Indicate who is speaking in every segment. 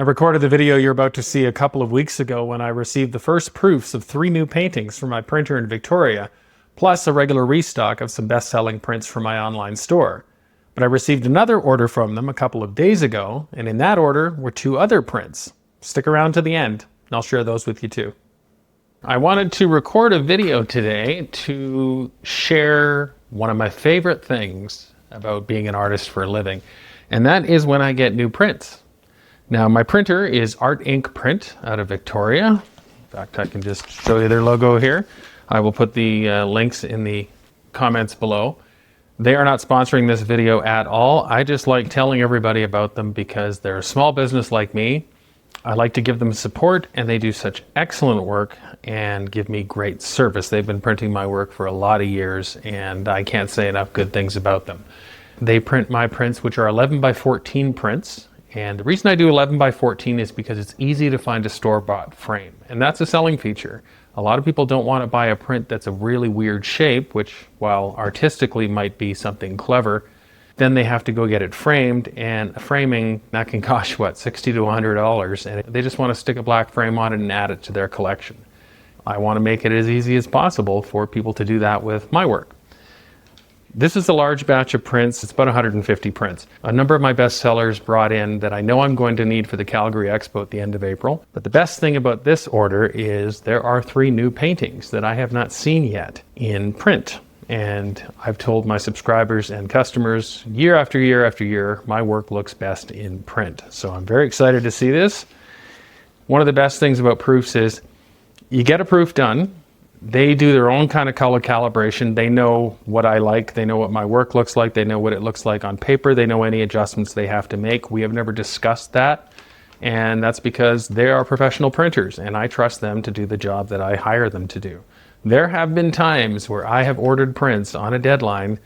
Speaker 1: I recorded the video you're about to see a couple of weeks ago when I received the first proofs of 3 new paintings from my printer in Victoria, plus a regular restock of some best-selling prints from my online store. But I received another order from them a couple of days ago, and in that order were 2 other prints. Stick around to the end, and I'll share those with you too. I wanted to record a video today to share one of my favorite things about being an artist for a living, and that is when I get new prints. Now, my printer is Art Ink Print out of Victoria. In fact, I can just show you their logo here. I will put the links in the comments below. They are not sponsoring this video at all. I just like telling everybody about them because they're a small business like me. I like to give them support, and they do such excellent work and give me great service. They've been printing my work for a lot of years, and I can't say enough good things about them. They print my prints, which are 11 by 14 prints. And the reason I do 11 by 14 is because it's easy to find a store-bought frame. And that's a selling feature. A lot of people don't want to buy a print that's a really weird shape, which, while artistically might be something clever, then they have to go get it framed, and framing, that can cost, what, $60 to $100, and they just want to stick a black frame on it and add it to their collection. I want to make it as easy as possible for people to do that with my work. This is a large batch of prints. It's about 150 prints. A number of my bestsellers brought in that I know I'm going to need for the Calgary Expo at the end of April. But the best thing about this order is there are 3 new paintings that I have not seen yet in print. And I've told my subscribers and customers year after year after year, my work looks best in print. So I'm very excited to see this. One of the best things about proofs is you get a proof done. They do their own kind of color calibration. They know what I like. They know what my work looks like. They know what it looks like on paper. They know any adjustments they have to make. We have never discussed that. And that's because they are professional printers, and I trust them to do the job that I hire them to do. There have been times where I have ordered prints on a deadline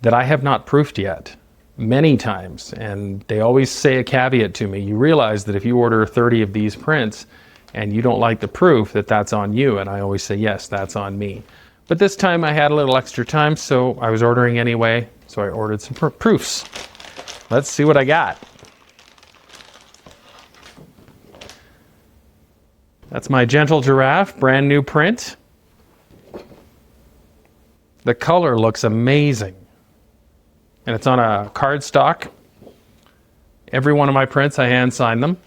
Speaker 1: that I have not proofed yet. Many times. And they always say a caveat to me. You realize that if you order 30 of these prints, and you don't like the proof, that's on you. And I always say, yes, that's on me. But this time I had a little extra time, so I was ordering anyway. So I ordered some proofs. Let's see what I got. That's my Gentle Giraffe, brand new print. The color looks amazing. And it's on a cardstock. Every one of my prints, I hand sign them.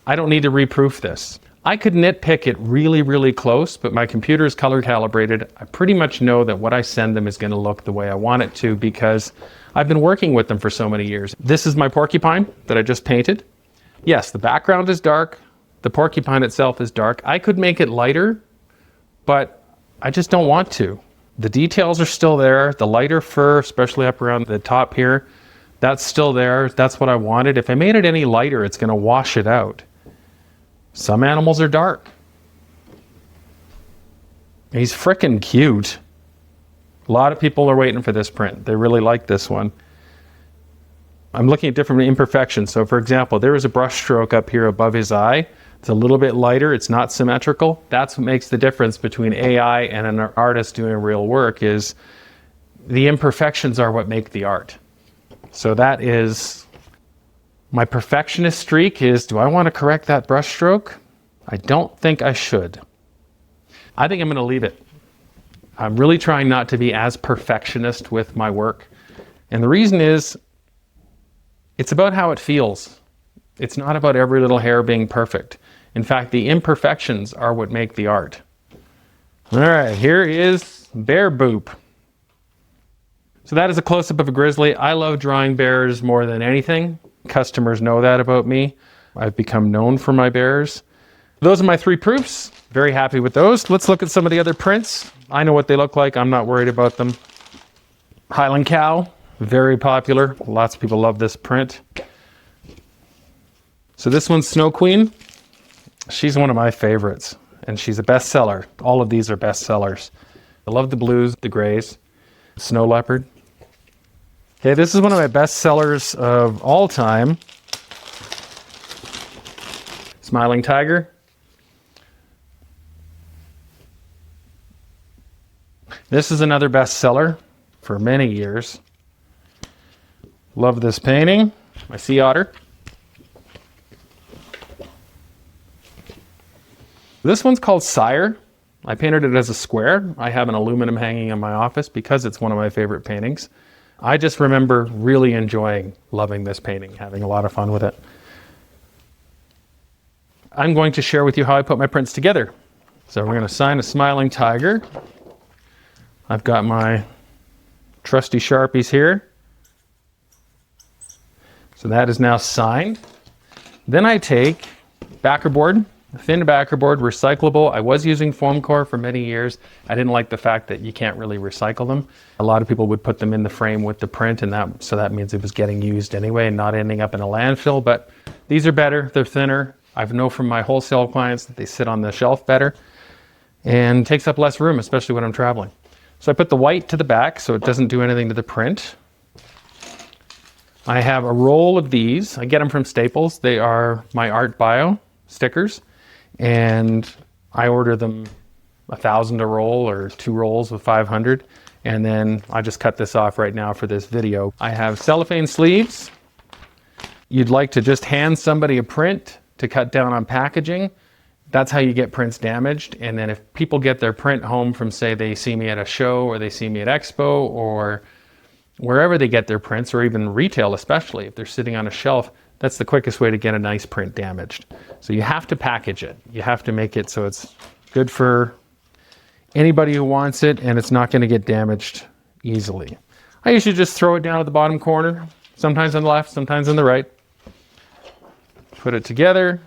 Speaker 1: I don't need to reproof this. I could nitpick it really, really close, but my computer is color calibrated. I pretty much know that what I send them is going to look the way I want it to because I've been working with them for so many years. This is my porcupine that I just painted. Yes, the background is dark. The porcupine itself is dark. I could make it lighter, but I just don't want to. The details are still there. The lighter fur, especially up around the top here, that's still there. That's what I wanted. If I made it any lighter, it's going to wash it out. Some animals are dark. He's frickin' cute. A lot of people are waiting for this print. They really like this one. I'm looking at different imperfections. So for example, there is a brush stroke up here above his eye. It's a little bit lighter. It's not symmetrical. That's what makes the difference between AI and an artist doing real work is the imperfections are what make the art. So that is my perfectionist streak is, do I want to correct that brush stroke? I don't think I should. I think I'm going to leave it. I'm really trying not to be as perfectionist with my work. And the reason is, it's about how it feels. It's not about every little hair being perfect. In fact, the imperfections are what make the art. All right, here is Bear Boop. So that is a close-up of a grizzly. I love drawing bears more than anything. Customers know that about me. I've become known for my bears. Those are my 3 proofs. Very happy with those. Let's look at some of the other prints. I know what they look like. I'm not worried about them. Highland Cow, very popular. Lots of people love this print. So this one's Snow Queen. She's one of my favorites, and she's a bestseller. All of these are bestsellers. I love the blues, the grays. Snow Leopard. Okay, this is one of my best sellers of all time. Smiling Tiger. This is another bestseller for many years. Love this painting. My sea otter. This one's called Sire. I painted it as a square. I have an aluminum hanging in my office because it's one of my favorite paintings. I just remember really loving this painting, having a lot of fun with it. I'm going to share with you how I put my prints together. So we're going to sign a smiling tiger. I've got my trusty Sharpies here. So that is now signed. Then I take backer board, a thin backer board, recyclable. I was using foam core for many years. I didn't like the fact that you can't really recycle them. A lot of people would put them in the frame with the print, and that means it was getting used anyway and not ending up in a landfill. But these are better, they're thinner. I know from my wholesale clients that they sit on the shelf better and takes up less room, especially when I'm traveling. So I put the white to the back so it doesn't do anything to the print. I have a roll of these. I get them from Staples. They are my Art Bio stickers, and I order them 1,000 a roll or 2 rolls of 500, and then I just cut this off right now for this video. I have cellophane sleeves. You'd like to just hand somebody a print to cut down on packaging. That's how you get prints damaged. And then if people get their print home from, say, they see me at a show or they see me at Expo or wherever they get their prints, or even retail especially, if they're sitting on a shelf, that's the quickest way to get a nice print damaged. So you have to package it. You have to make it so it's good for anybody who wants it and it's not going to get damaged easily. I usually just throw it down at the bottom corner, sometimes on the left, sometimes on the right. Put it together.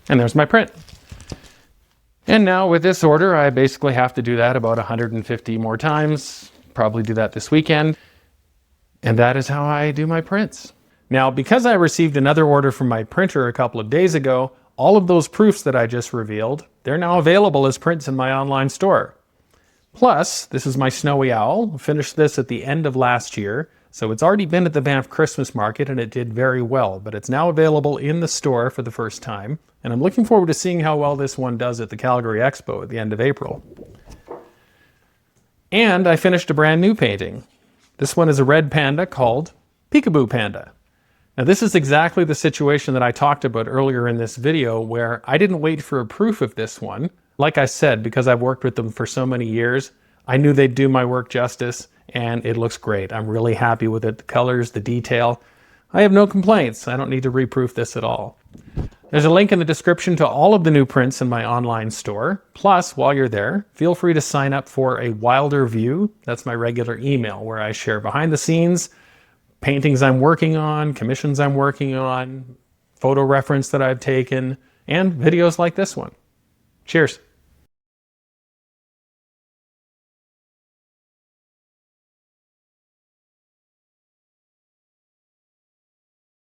Speaker 1: And there's my print. And now with this order, I basically have to do that about 150 more times, probably do that this weekend. And that is how I do my prints. Now, because I received another order from my printer a couple of days ago, all of those proofs that I just revealed, they're now available as prints in my online store. Plus, this is my snowy owl. I finished this at the end of last year. So it's already been at the Banff Christmas market and it did very well, but it's now available in the store for the first time. And I'm looking forward to seeing how well this one does at the Calgary Expo at the end of April. And I finished a brand new painting. This one is a red panda called Peekaboo Panda. Now this is exactly the situation that I talked about earlier in this video, where I didn't wait for a proof of this one. Like I said, because I've worked with them for so many years, I knew they'd do my work justice, and it looks great. I'm really happy with it, the colors, the detail. I have no complaints. I don't need to reproof this at all. There's a link in the description to all of the new prints in my online store. Plus, while you're there, feel free to sign up for a Wilder View. That's my regular email where I share behind the scenes, paintings I'm working on, commissions I'm working on, photo reference that I've taken, and videos like this one. Cheers.